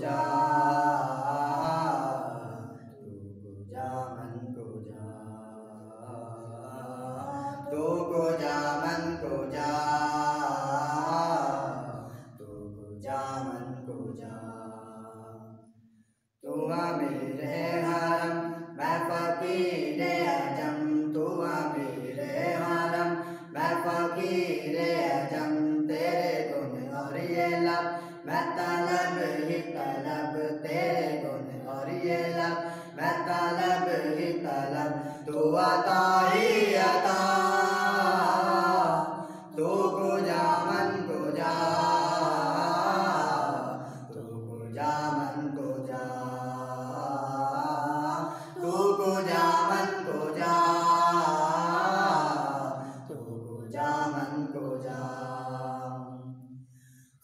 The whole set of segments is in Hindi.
जा, तू को जा मन को जा, तू को जा मन को जा, तू को जा मन को जा। तू मेरे हरम मैं फकीर अजम, तू मेरे हरम मैं फकीर अजम, तेरे गुण और ये लब मैं तलब ही तलब, तेरे गुण और ये लब मैं तलब ही तलब। तू अता ही अता, तू को जा मन को जा, तू को जा मन को जा, तू को जा मन को जा, तू को जा मन को जा।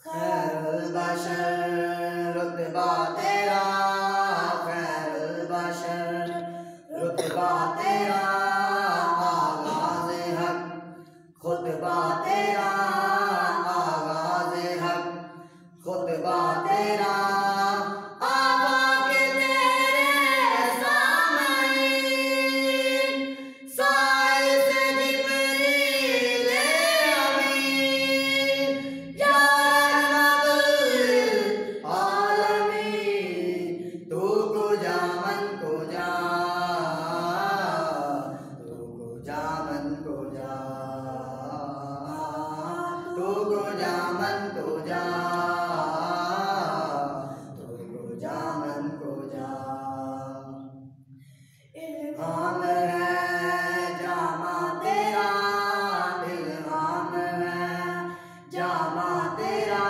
खैरुल बशर रुतबा तेरा, खैरुल बशर रुतबा तेरा, आगाज़ हक खुतबा तेरा, आगाज़ हक खुतबा तेरा, तू को जा मन को जा, तू को जा मन को जा। इल्हाम है जामा तेरा, इल्हाम है जामा तेरा,